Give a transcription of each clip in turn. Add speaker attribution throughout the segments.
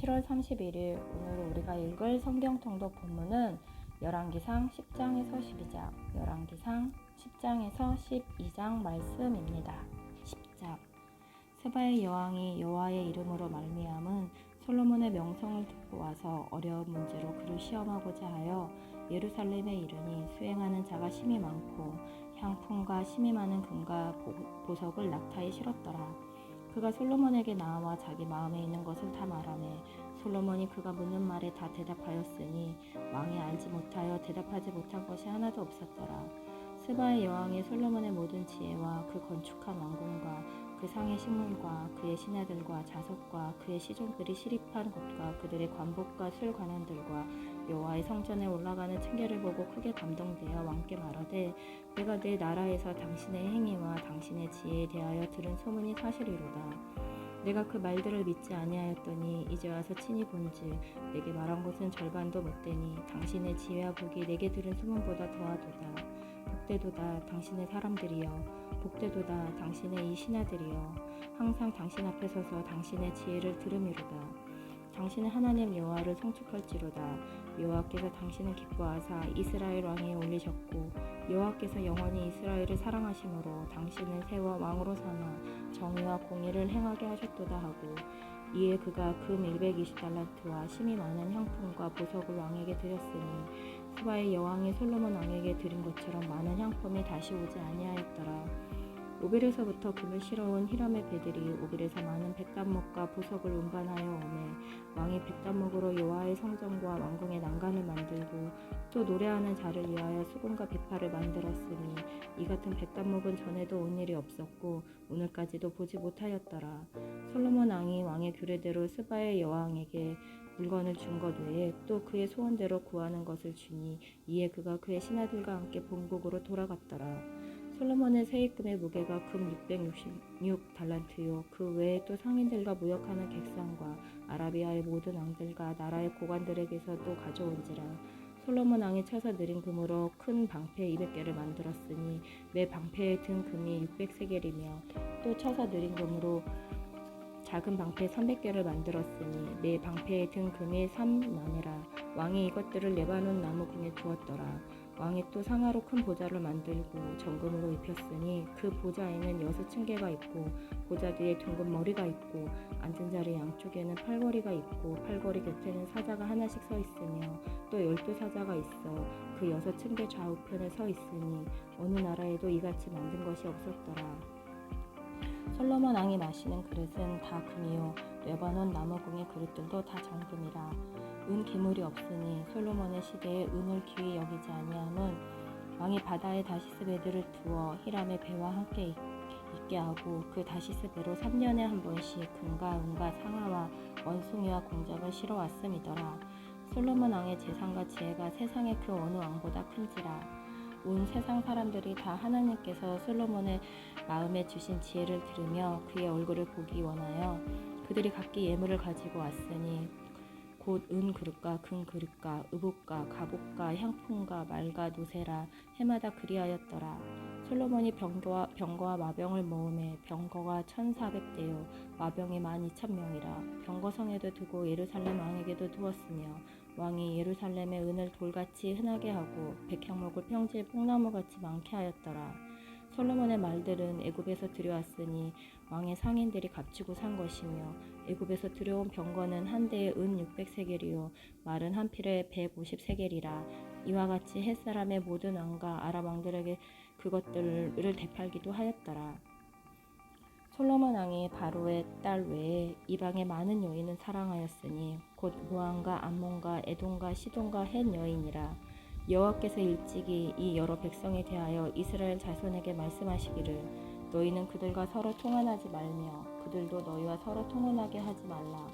Speaker 1: 7월 31일 오늘 우리가 읽을 성경 통독 본문은 열왕기상 10장에서 12장, 열왕기상 10장에서 12장 말씀입니다. 10장 세바의 여왕이 여호와의 이름으로 말미암은 솔로몬의 명성을 듣고 와서 어려운 문제로 그를 시험하고자 하여 예루살렘에 이르니 수행하는 자가 심히 많고 향품과 심히 많은 금과 보석을 낙타에 실었더라. 그가 솔로몬에게 나와 자기 마음에 있는 것을 다 말하매 솔로몬이 그가 묻는 말에 다 대답하였으니 왕이 알지 못하여 대답하지 못한 것이 하나도 없었더라. 스바의 여왕이 솔로몬의 모든 지혜와 그 건축한 왕궁과 그 상의 식물과 그의 신하들과 자석과 그의 시종들이 시립한 곳과 그들의 관복과 술관원들과 여호와의 성전에 올라가는 층계를 보고 크게 감동되어 왕께 말하되 내가 내 나라에서 당신의 행위와 당신의 지혜에 대하여 들은 소문이 사실이로다. 내가 그 말들을 믿지 아니하였더니 이제 와서 친히 본즉 내게 말한 것은 절반도 못되니 당신의 지혜와 복이 내게 들은 소문보다 더하도다. 복되도다 당신의 사람들이여, 복되도다 당신의 이 신하들이여, 항상 당신 앞에 서서 당신의 지혜를 들음이로다. 당신은 하나님 여호와를 송축할지로다. 여호와께서 당신을 기뻐하사 이스라엘 왕에 올리셨고 여호와께서 영원히 이스라엘을 사랑하심으로 당신을 세워 왕으로 삼아 정의와 공의를 행하게 하셨도다 하고, 이에 그가 금 120달란트와 심히 많은 향품과 보석을 왕에게 드렸으니 스바의 여왕이 솔로몬 왕에게 드린 것처럼 많은 향품이 다시 오지 아니하였더라. 오빌에서부터 금을 실어온 히람의 배들이 오빌에서 많은 백단목과 보석을 운반하여 오매 왕이 백단목으로 여호와의 성전과 왕궁의 난간을 만들고 또 노래하는 자를 위하여 수금과 비파를 만들었으니 이 같은 백단목은 전에도 온 일이 없었고 오늘까지도 보지 못하였더라. 솔로몬 왕이 왕의 규례대로 스바의 여왕에게 물건을 준 것 외에 또 그의 소원대로 구하는 것을 주니 이에 그가 그의 신하들과 함께 본국으로 돌아갔더라. 솔로몬의 세입금의 무게가 금 666달란트요 그 외에 또 상인들과 무역하는 객상과 아라비아의 모든 왕들과 나라의 고관들에게서도 가져온지라. 솔로몬 왕이 쳐서 느린 금으로 큰 방패 200개를 만들었으니 매 방패에 든 금이 600세겔이며 또 쳐서 느린 금으로 작은 방패 300개를 만들었으니 매 방패에 든 금이 3만이라. 왕이 이것들을 레바논 나무 궁에 두었더라. 왕이 또 상하로 큰 보좌를 만들고 정금으로 입혔으니 그 보좌에는 6층계가 있고 보좌 뒤에 둥근 머리가 있고 앉은 자리 양쪽에는 팔걸이가 있고 팔걸이 곁에는 사자가 하나씩 서 있으며 또 12사자가 있어 그 6층계 좌우편에 서 있으니 어느 나라에도 이같이 만든 것이 없었더라. 솔로몬 왕이 마시는 그릇은 다 금이요 레바논 나무궁의 그릇들도 다 정금이라. 은 기물이 없으니 솔로몬의 시대에 은을 귀히 여기지 아니함은 왕이 바다에 다시스 배들을 두어 히람의 배와 함께 있게 하고 그 다시스 배로 3년에 한 번씩 금과 은과 상아와 원숭이와 공작을 실어 왔음이더라. 솔로몬 왕의 재산과 지혜가 세상의 그 어느 왕보다 큰지라. 온 세상 사람들이 다 하나님께서 솔로몬의 마음에 주신 지혜를 들으며 그의 얼굴을 보기 원하여 그들이 각기 예물을 가지고 왔으니 곧 은 그릇과 금 그릇과 의복과 갑옷과 향품과 말과 노새라 해마다 그리하였더라. 솔로몬이 병거와 마병을 모으매 병거가 1400대요 마병이 12,000명이라. 병거성에도 두고 예루살렘 왕에게도 두었으며 왕이 예루살렘의 은을 돌같이 흔하게 하고 백향목을 평지에 뽕나무같이 많게 하였더라. 솔로몬의 말들은 애굽에서 들여왔으니 왕의 상인들이 값주고 산 것이며 애굽에서 들여온 병거는 한 대에 은 600세겔이요 말은 한 필에 150세겔이라. 이와 같이 햇사람의 모든 왕과 아람 왕들에게 그것들을 되팔기도 하였더라. 솔로몬 왕이 바로의 딸 외에 이방의 많은 여인을 사랑하였으니 곧 모함과 암몬과 에돔과 시돈과 헷 여인이라. 여호와께서 일찍이 이 여러 백성에 대하여 이스라엘 자손에게 말씀하시기를 너희는 그들과 서로 통혼하지 말며 그들도 너희와 서로 통혼하게 하지 말라.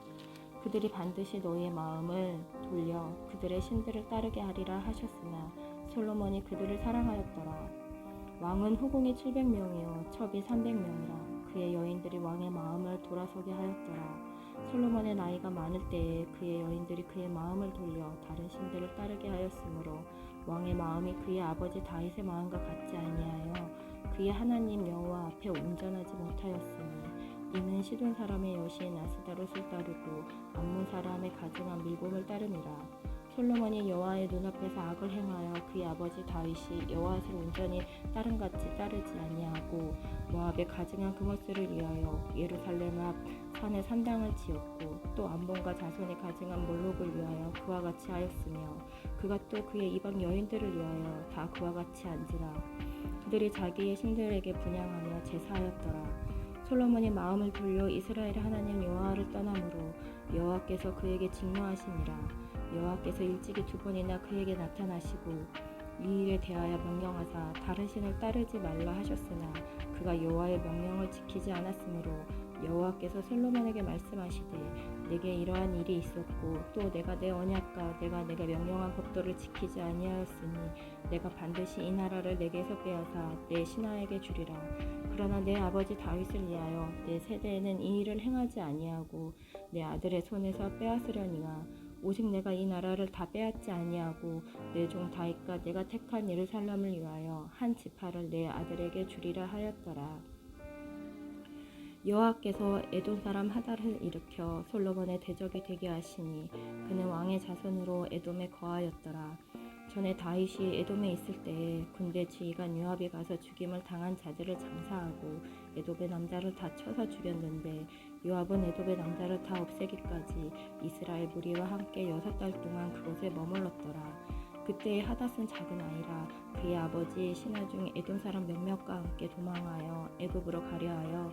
Speaker 1: 그들이 반드시 너희의 마음을 돌려 그들의 신들을 따르게 하리라 하셨으나 솔로몬이 그들을 사랑하였더라. 왕은 후궁이 700명이요 첩이 300명이라. 그의 여인들이 왕의 마음을 돌아서게 하였더라. 솔로몬의 나이가 많을 때에 그의 여인들이 그의 마음을 돌려 다른 신들을 따르게 하였으므로 왕의 마음이 그의 아버지 다윗의 마음과 같지 아니하여 그의 하나님 여호와 앞에 온전하지 못하였으니 이는 시돈 사람의 여신 아스다롯을 따르고 따르고 암몬 사람의 가증한 밀곰을 따르니라. 솔로몬이 여호와의 눈앞에서 악을 행하여 그의 아버지 다윗이 여호와를 온전히 따름같이 따르지 아니하고 모압의 가증한 그모스를 위하여 예루살렘 앞 산에 산당을 지었고 또 암몬과 자손의 가증한 몰록을 위하여 그와 같이 하였으며 그가 또 그의 이방 여인들을 위하여 다 그와 같이 한지라. 그들이 자기의 신들에게 분향하며 제사하였더라. 솔로몬이 마음을 돌려 이스라엘의 하나님 여호와를 떠나므로 여호와께서 그에게 진노하시니라. 여호와께서 일찍이 2번이나 그에게 나타나시고 이 일에 대하여 명령하사 다른 신을 따르지 말라 하셨으나 그가 여호와의 명령을 지키지 않았으므로 여호와께서 솔로몬에게 말씀하시되 내게 이러한 일이 있었고 또 내가 내 언약과 내가 명령한 법도를 지키지 아니하였으니 내가 반드시 이 나라를 내게서 빼앗아 내 신하에게 주리라. 그러나 내 아버지 다윗을 위하여 내 세대에는 이 일을 행하지 아니하고 내 아들의 손에서 빼앗으려니와 오직 내가 이 나라를 다 빼앗지 아니하고 내 종 다윗과 내가 택한 예루살렘을 위하여 한 지파를 내 아들에게 주리라 하였더라. 여호와께서 에돔 사람 하달을 일으켜 솔로몬의 대적이 되게 하시니 그는 왕의 자손으로 에돔에 거하였더라. 전에 다윗이 에돔에 있을 때에 군대 지휘관 요압이 가서 죽임을 당한 자들을 장사하고 에돔의 남자를 다 쳐서 죽였는데 요압은 에돔의 남자를 다 없애기까지 이스라엘 무리와 함께 6달 동안 그곳에 머물렀더라. 그때의 하닷은 작은 아이라 그의 아버지 신하 중 에돔 사람 몇몇과 함께 도망하여 애굽으로 가려하여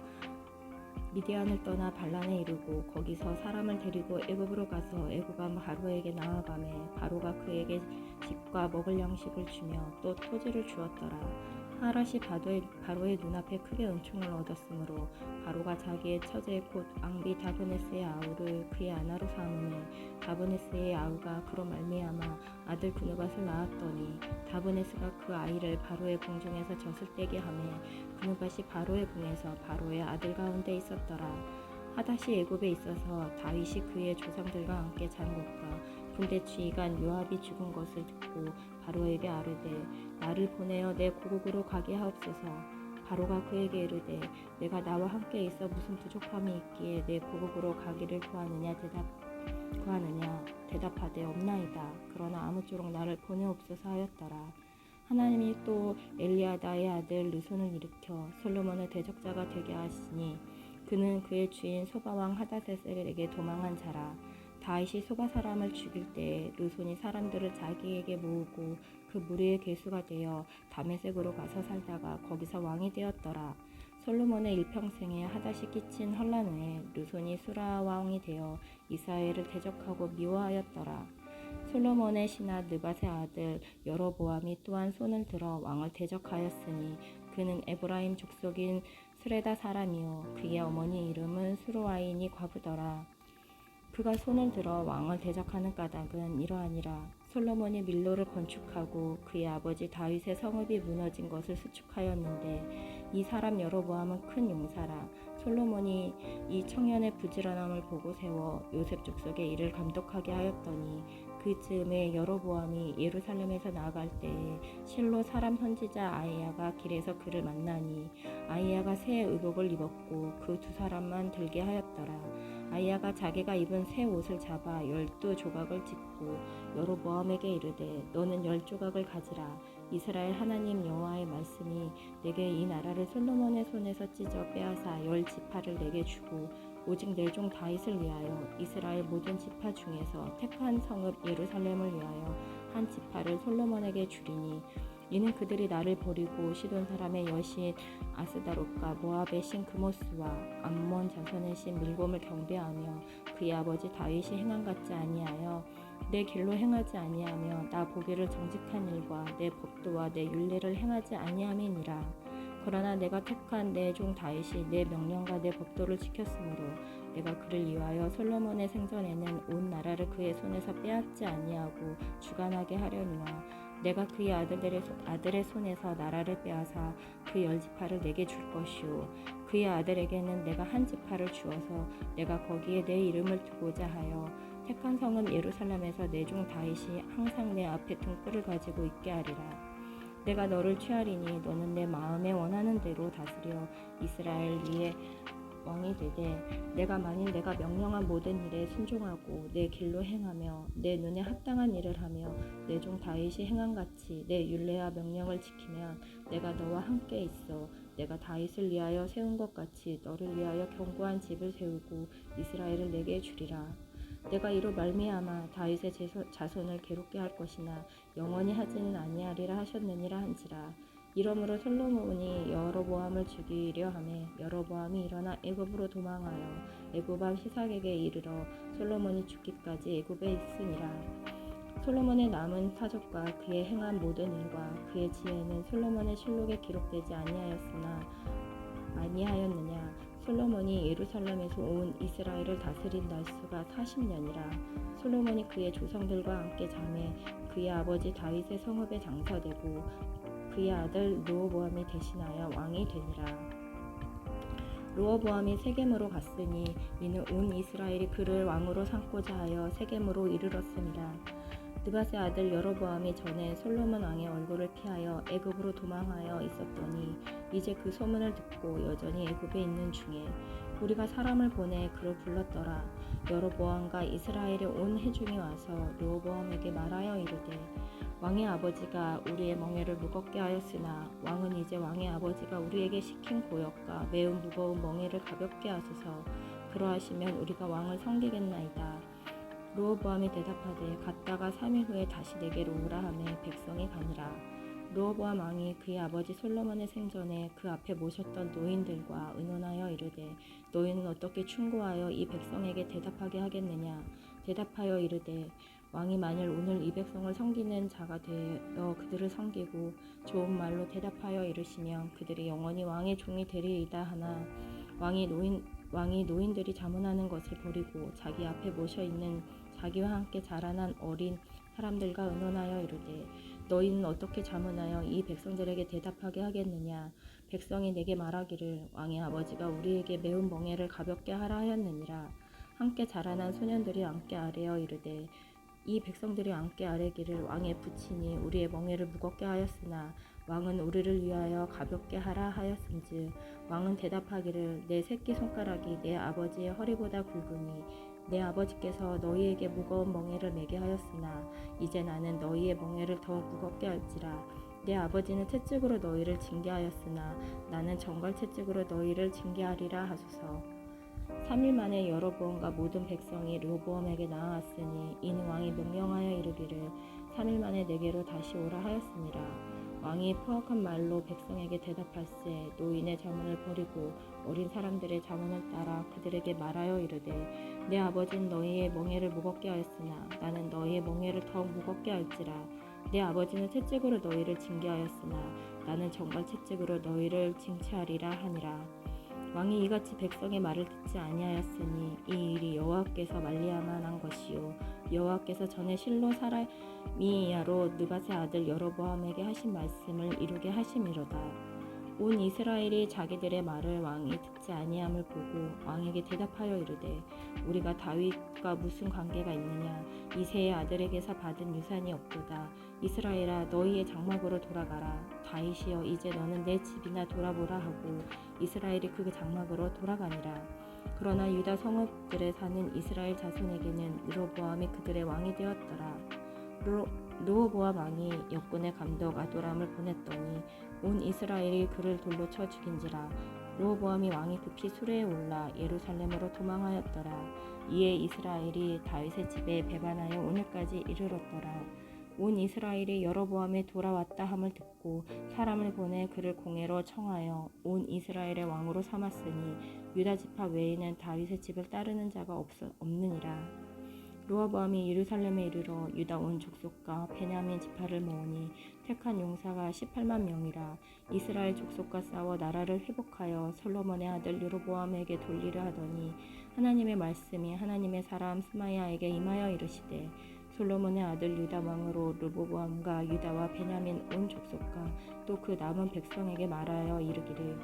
Speaker 1: 미디안을 떠나 발란에 이르고 거기서 사람을 데리고 애굽으로 가서 애굽왕 바로에게 나아가매 바로가 그에게 집과 먹을 양식을 주며 또 토지를 주었더라. 하랏이 바로의 눈앞에 크게 은총을 얻었으므로 바로가 자기의 처제 곧 앙비 다브네스의 아우를 그의 아내로 삼으매 다브네스의 아우가 그로 말미암아 아들 그누밧을 낳았더니 다브네스가 그 아이를 바로의 궁중에서 젖을 떼게 하매 그누밧이 바로의 궁에서 바로의 아들 가운데 있었더라. 하닷이 애굽에 있어서 다윗이 그의 조상들과 함께 잔 것과 군대 지휘관 요압이 죽은 것을 듣고 바로에게 아뢰되 나를 보내어 내 고국으로 가게 하옵소서. 바로가 그에게 이르되 내가 나와 함께 있어 무슨 부족함이 있기에 내 고국으로 가기를 구하느냐 대답하되 없나이다. 그러나 아무쪼록 나를 보내옵소서 하였더라. 하나님이 또 엘리아다의 아들 르손을 일으켜 솔로몬의 대적자가 되게 하시니 그는 그의 주인 소바왕 하닷세셀에게 도망한 자라. 다윗이 소바 사람을 죽일 때에 르손이 사람들을 자기에게 모으고 그 무리의 괴수가 되어 다메섹으로 가서 살다가 거기서 왕이 되었더라. 솔로몬의 일평생에 하닷이 끼친 혼란 후에 르손이 수라 왕이 되어 이스라엘을 대적하고 미워하였더라. 솔로몬의 신하 느밧의 아들 여로보암이 또한 손을 들어 왕을 대적하였으니 그는 에브라임 족속인 스레다 사람이요 그의 어머니 이름은 수로아인이 과부더라. 그가 손을 들어 왕을 대적하는 까닭은 이러하니라. 솔로몬이 밀로를 건축하고 그의 아버지 다윗의 성읍이 무너진 것을 수축하였는데 이 사람 여로보암은 큰 용사라. 솔로몬이 이 청년의 부지런함을 보고 세워 요셉 족속의 일을 감독하게 하였더니 그 즈음에 여로보암이 예루살렘에서 나아갈 때에 실로 사람 선지자 아이야가 길에서 그를 만나니 아이야가 새 의복을 입었고 그 2사람만 들게 하였더라. 아이야가 자기가 입은 새 옷을 잡아 12조각을 찢고 여로보암에게 이르되 너는 10조각을 가지라. 이스라엘 하나님 여호와의 말씀이 내게 이 나라를 솔로몬의 손에서 찢어 빼앗아 10지파를 내게 주고 오직 내 종 다윗을 위하여 이스라엘 모든 지파 중에서 택한 성읍 예루살렘을 위하여 한 지파를 솔로몬에게 주리니 이는 그들이 나를 버리고 시돈 사람의 여신 아스다롯과 모압의 신 그모스와 암몬 자손의 신 밀곰을 경배하며 그의 아버지 다윗이 행한 같지 아니하여 내 길로 행하지 아니하며 나 보기를 정직한 일과 내 법도와 내 율례를 행하지 아니함이니라. 그러나 내가 택한 내 종 다윗이 내 명령과 내 법도를 지켰으므로 내가 그를 위하여 솔로몬의 생전에는 온 나라를 그의 손에서 빼앗지 아니하고 주관하게 하려니와 내가 그의 아들의 손에서 나라를 빼앗아 그 10지파를 내게 줄 것이요 그의 아들에게는 내가 한 지파를 주어서 내가 거기에 내 이름을 두고자 하여 택한 성은 예루살렘에서 내 종 다윗이 항상 내 앞에 등불을 가지고 있게 하리라. 내가 너를 취하리니 너는 내 마음에 원하는 대로 다스려 이스라엘 위에 왕이 되되 내가 만일 내가 명령한 모든 일에 순종하고 내 길로 행하며 내 눈에 합당한 일을 하며 내 종 다윗이 행한 같이 내 율례와 명령을 지키면 내가 너와 함께 있어 내가 다윗을 위하여 세운 것 같이 너를 위하여 견고한 집을 세우고 이스라엘을 내게 주리라. 내가 이로 말미암아 다윗의 자손을 괴롭게 할 것이나 영원히 하지는 아니하리라 하셨느니라 한지라. 이러므로 솔로몬이 여로보암을 죽이려 하매 여로보암이 일어나 애굽으로 도망하여 애굽 왕 시삭에게 이르러 솔로몬이 죽기까지 애굽에 있으니라. 솔로몬의 남은 사적과 그의 행한 모든 일과 그의 지혜는 솔로몬의 실록에 기록되지 아니하였느냐. 솔로몬이 예루살렘에서 온 이스라엘을 다스린 날수가 40년이라. 솔로몬이 그의 조상들과 함께 잠에 그의 아버지 다윗의 성읍에 장사되고 그의 아들 르호보암이 대신하여 왕이 되니라. 르호보암이 세겜으로 갔으니 이는 온 이스라엘이 그를 왕으로 삼고자 하여 세겜으로 이르렀습니다. 느밧의 아들 여로보암이 전에 솔로몬 왕의 얼굴을 피하여 애굽으로 도망하여 있었더니 이제 그 소문을 듣고 여전히 애굽에 있는 중에 우리가 사람을 보내 그를 불렀더라. 여로보암과 이스라엘의 온 회중이 와서 르호보암에게 말하여 이르되 왕의 아버지가 우리의 멍에를 무겁게 하였으나 왕은 이제 왕의 아버지가 우리에게 시킨 고역과 매우 무거운 멍에를 가볍게 하소서. 그러하시면 우리가 왕을 섬기겠나이다. 르호보암이 대답하되 갔다가 3일 후에 다시 내게로 오라 하매 백성이 가니라. 르호보암 왕이 그의 아버지 솔로몬의 생전에 그 앞에 모셨던 노인들과 의논하여 이르되 너희는 어떻게 충고하여 이 백성에게 대답하게 하겠느냐. 대답하여 이르되 왕이 만일 오늘 이 백성을 섬기는 자가 되어 그들을 섬기고 좋은 말로 대답하여 이르시면 그들이 영원히 왕의 종이 되리이다 하나 왕이 노인들이 자문하는 것을 버리고 자기 앞에 모셔 있는 자기와 함께 자라난 어린 사람들과 의논하여 이르되 너희는 어떻게 자문하여 이 백성들에게 대답하게 하겠느냐. 백성이 내게 말하기를 왕의 아버지가 우리에게 매운 멍에를 가볍게 하라 하였느니라. 함께 자라난 소년들이 함께 아뢰어 이르되 이 백성들이 함께 아뢰기를 왕의 부친이 우리의 멍에를 무겁게 하였으나 왕은 우리를 위하여 가볍게 하라 하였음즉 왕은 대답하기를 내 새끼손가락이 내 아버지의 허리보다 굵으니 내 아버지께서 너희에게 무거운 멍에를 매게 하였으나 이제 나는 너희의 멍에를 더 무겁게 할지라. 내 아버지는 채찍으로 너희를 징계하였으나 나는 정갈 채찍으로 너희를 징계하리라 하소서. 3일 만에 여로보암과 모든 백성이 르호보암에게 나아왔으니 이는 왕이 명령하여 이르기를 3일 만에 내게로 다시 오라 하였습니다. 왕이 포악한 말로 백성에게 대답할세 노인의 자문을 버리고 어린 사람들의 자문을 따라 그들에게 말하여 이르되 내 아버지는 너희의 멍에를 무겁게 하였으나 나는 너희의 멍에를 더욱 무겁게 할지라. 내 아버지는 채찍으로 너희를 징계하였으나 나는 정갈 채찍으로 너희를 징치하리라 하니라. 왕이 이같이 백성의 말을 듣지 아니하였으니 이 일이 여호와께서 말미암아 난 것이요 여호와께서 전에 실로 사람이야로 느밧의 아들 여로보암에게 하신 말씀을 이루게 하심이로다. 온 이스라엘이 자기들의 말을 왕이 듣지 아니함을 보고 왕에게 대답하여 이르되 우리가 다윗과 무슨 관계가 있느냐. 이새의 아들에게서 받은 유산이 없도다. 이스라엘아 너희의 장막으로 돌아가라. 다윗이여 이제 너는 내 집이나 돌아보라 하고 이스라엘이 그 장막으로 돌아가니라. 그러나 유다 성읍들에 사는 이스라엘 자손에게는 르호보암이 그들의 왕이 되었더라. 르호보암 왕이 역군의 감독 아도람을 보냈더니 온 이스라엘이 그를 돌로 쳐 죽인지라. 르호보암이 왕이 급히 수레에 올라 예루살렘으로 도망하였더라. 이에 이스라엘이 다윗의 집에 배반하여 오늘까지 이르렀더라. 온 이스라엘이 여로보암이 돌아왔다 함을 듣고 사람을 보내 그를 공회로 청하여 온 이스라엘의 왕으로 삼았으니 유다 지파 외에는 다윗의 집을 따르는 자가 없느니라. 르호보암이 예루살렘에 이르러 유다 온 족속과 베냐민 지파를 모으니 택한 용사가 18만 명이라. 이스라엘 족속과 싸워 나라를 회복하여 솔로몬의 아들 르호보암에게 돌리려 하더니 하나님의 말씀이 하나님의 사람 스마야에게 임하여 이르시되 솔로몬의 아들 유다 왕으로 르호보암과 유다와 베냐민 온 족속과 또 그 남은 백성에게 말하여 이르기를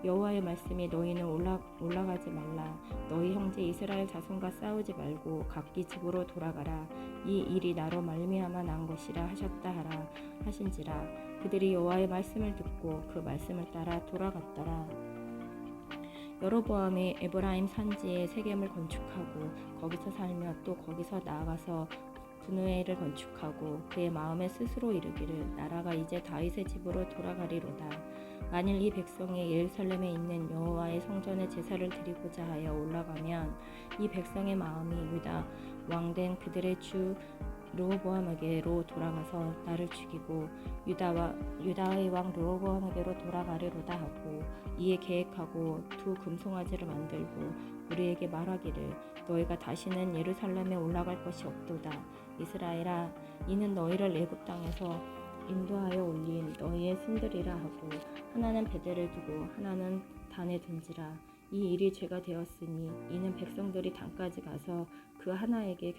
Speaker 1: 여호와의 말씀이 너희는 올라가지 말라. 너희 형제 이스라엘 자손과 싸우지 말고 각기 집으로 돌아가라. 이 일이 나로 말미암아 난 것이라 하셨다 하라 하신지라. 그들이 여호와의 말씀을 듣고 그 말씀을 따라 돌아갔더라. 여로보암이 에브라임 산지에 세겜을 건축하고 거기서 살며 또 거기서 나아가서 분우엘을 건축하고 그의 마음에 스스로 이르기를 나라가 이제 다윗의 집으로 돌아가리로다. 만일 이 백성이 예루살렘에 있는 여호와의 성전에 제사를 드리고자 하여 올라가면 이 백성의 마음이 유다 왕된 그들의 주 르호보암에게로 돌아가서 나를 죽이고 유다의 왕 르호보암에게로 돌아가리로다 하고 이에 계획하고 두 금송아지를 만들고 우리에게 말하기를 너희가 다시는 예루살렘에 올라갈 것이 없도다. 이스라엘아, 이는 너희를 애굽 땅에서 인도하여 올린 너희의 신들이라 하고 하나는 베델에 두고 하나는 단에 둔지라. 이 일이 죄가 되었으니 이는 백성들이 단까지 가서 그 하나에게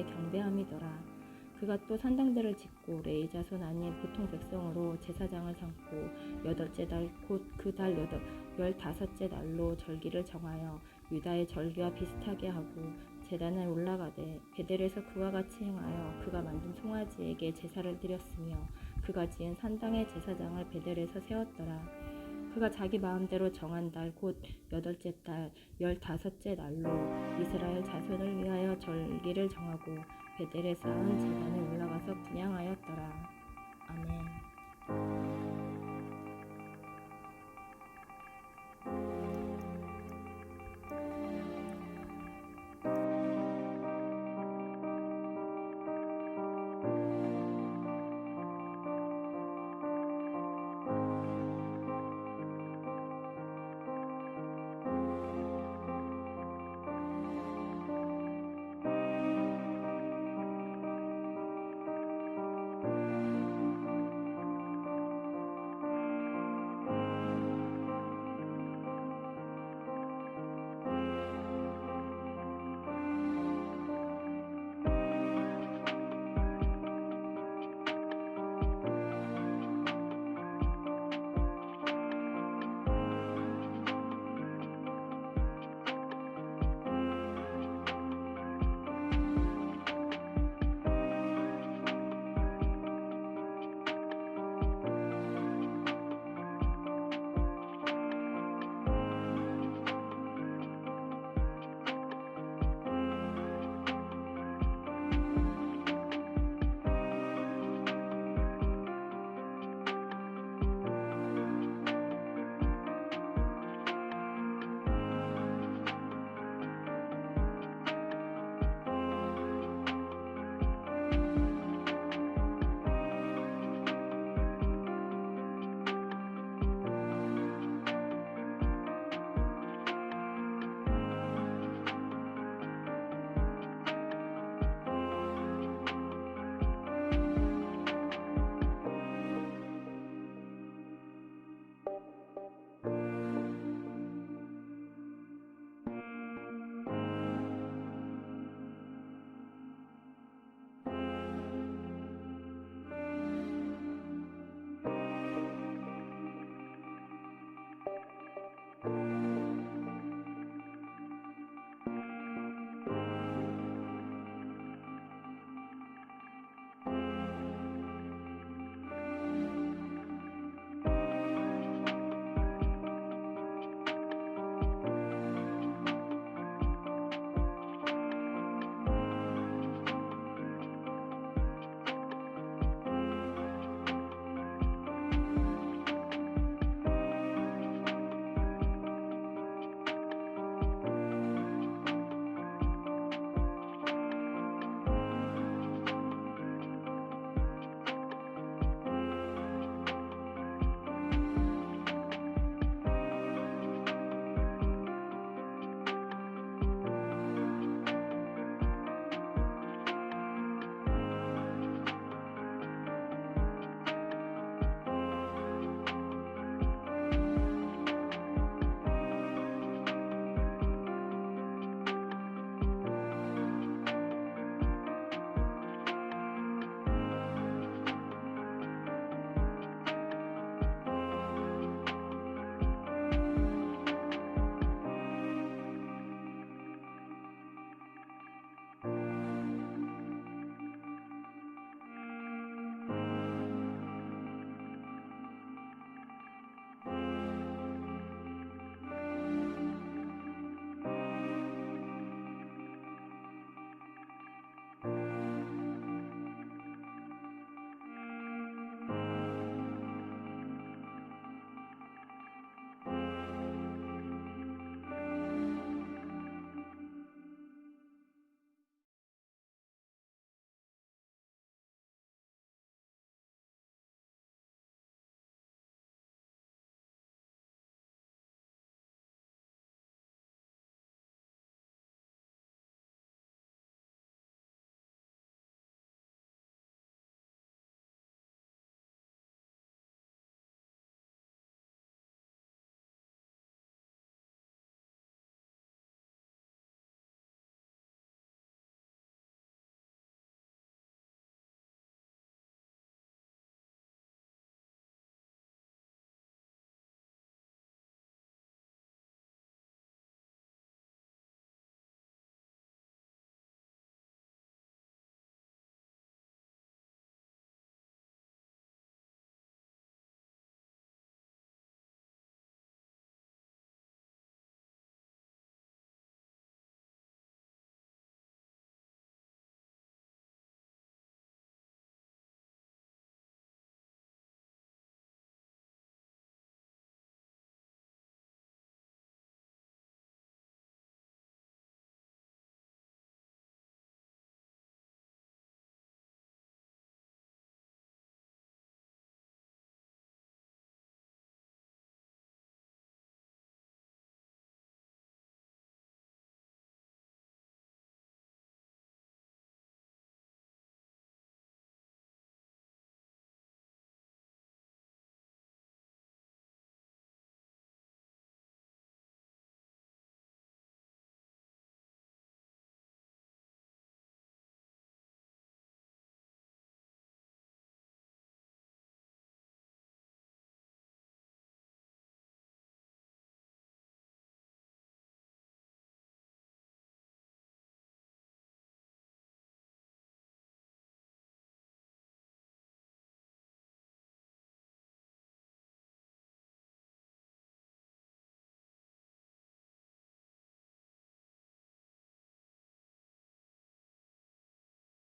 Speaker 1: 경배함이더라. 그가 또 산당들을 짓고 레위 자손 아닌 보통 백성으로 제사장을 삼고 여덟째 달 곧 그 달 15째 날로 절기를 정하여 유다의 절기와 비슷하게 하고 제단에 올라가되 베델에서 그와 같이 행하여 그가 만든 송아지에게 제사를 드렸으며 그가 지은 산당의 제사장을 베델에서 세웠더라. 그가 자기 마음대로 정한 달 곧 8째 달 15째 날로 이스라엘 자손을 위하여 절기를 정하고 베델에 쌓은 제단에 올라가서 분향하였더라. 아멘.